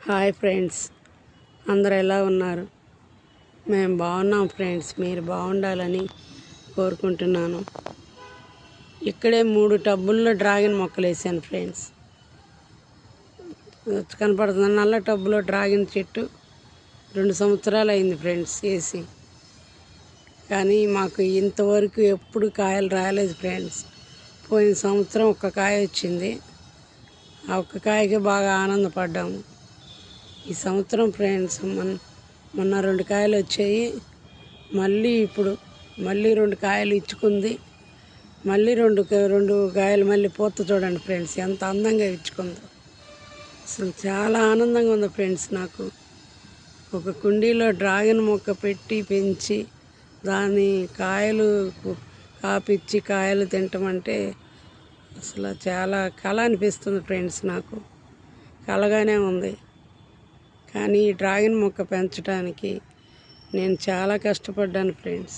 Hi friends, అందరూ ఎలా ఉన్నారు? మేము బాగున్నాం ఫ్రెండ్స్. మీరు బాగుండాలని కోరుకుంటున్నాను. ఇక్కడే 3 టబ్బుల్లో డ్రాగన్ మొక్కలు వేసాను ఫ్రెండ్స్. కనపడుతుంది నల్ల టబ్బులో డ్రాగన్ చెట్టు 2 సంవత్సరాలు అయింది ఫ్రెండ్స్ వేసి. కానీ మాకు ఇంతవరకు ఎప్పుడు కాయలు రాలేదు ఫ్రెండ్స్. పోయిన సంవత్సరం ఒక్క కాయ వచ్చింది. ఆ ఒక్క కాయకి బాగా ఆనందపడ్డాము. ఈ సంవత్సరం ఫ్రెండ్స్ మొన్న 2 కాయలు వచ్చాయి. ఇప్పుడు మళ్ళీ 2 కాయలు ఇచ్చుకుంది. మళ్ళీ రెండు కాయలు మళ్ళీ పూత చూడండి ఫ్రెండ్స్, ఎంత అందంగా ఇచ్చుకుందో. అసలు చాలా ఆనందంగా ఉంది ఫ్రెండ్స్. నాకు ఒక కుండీలో డ్రాగన్ మొక్క పెట్టి పెంచి దాని కాయలు కాపిచ్చి కాయలు తింటామంటే అసలు చాలా కళ అనిపిస్తుంది ఫ్రెండ్స్. నాకు కళగానే ఉంది. కానీ ఈ డ్రాగన్ మొక్క పెంచడానికి నేను చాలా కష్టపడ్డాను ఫ్రెండ్స్.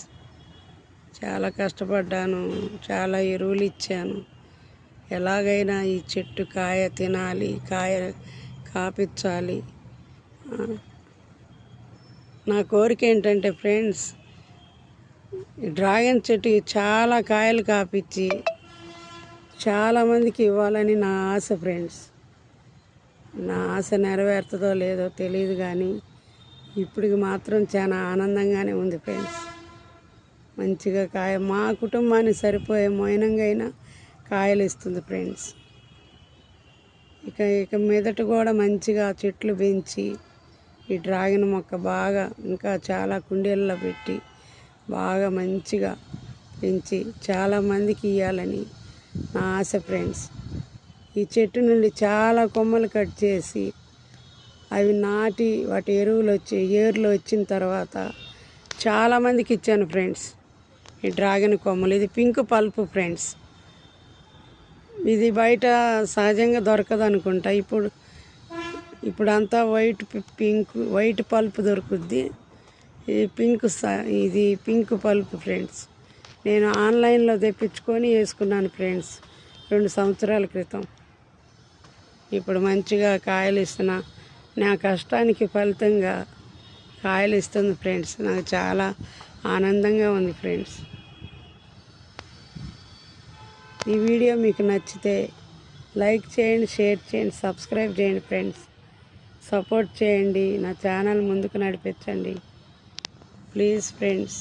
చాలా కష్టపడ్డాను, చాలా ఎరువులు ఇచ్చాను. ఎలాగైనా ఈ చెట్టు కాయ తినాలి, కాయ కాపించాలి. నా కోరిక ఏంటంటే ఫ్రెండ్స్, డ్రాగన్ చెట్టుకి చాలా కాయలు కాపించి చాలామందికి ఇవ్వాలని నా ఆశ ఫ్రెండ్స్. నా ఆశ నెరవేరుతుందో లేదో తెలియదు, కానీ ఇప్పటికి మాత్రం చాలా ఆనందంగానే ఉంది ఫ్రెండ్స్. మంచిగా కాయ మా కుటుంబానికి సరిపోయే మోయనంగా అయినా కాయలు ఇస్తుంది ఫ్రెండ్స్. ఇక మీదట కూడా మంచిగా చెట్లు పెంచి ఈ డ్రాగన్ మొక్క బాగా ఇంకా చాలా కుండీల్లో పెట్టి బాగా మంచిగా పెంచి చాలామందికి ఇవ్వాలని నా ఆశ ఫ్రెండ్స్. ఈ చెట్టు నుండి చాలా కొమ్మలు కట్ చేసి అవి నాటి వాటి ఏర్లు వచ్చిన తర్వాత చాలామందికి ఇచ్చాను ఫ్రెండ్స్. ఈ డ్రాగన్ కొమ్మలు, ఇది పింక్ పల్ప్ ఫ్రెండ్స్. ఇది బయట సహజంగా దొరకదు అనుకుంటా. ఇప్పుడు అంతా వైట్ పల్ప్ దొరుకుద్ది. ఇది పింక్ పల్ప్ ఫ్రెండ్స్. నేను ఆన్లైన్లో తెప్పించుకొని వేసుకున్నాను ఫ్రెండ్స్ 2 సంవత్సరాల క్రితం. ఇప్పుడు మంచిగా కాయలు ఇస్తున్నా, నా కష్టానికి ఫలితంగా కాయలు ఇస్తుంది ఫ్రెండ్స్. నాకు చాలా ఆనందంగా ఉంది ఫ్రెండ్స్. ఈ వీడియో మీకు నచ్చితే లైక్ చేయండి, షేర్ చేయండి, సబ్స్క్రైబ్ చేయండి ఫ్రెండ్స్. సపోర్ట్ చేయండి, నా ఛానల్ ముందుకు నడిపించండి ప్లీజ్ ఫ్రెండ్స్.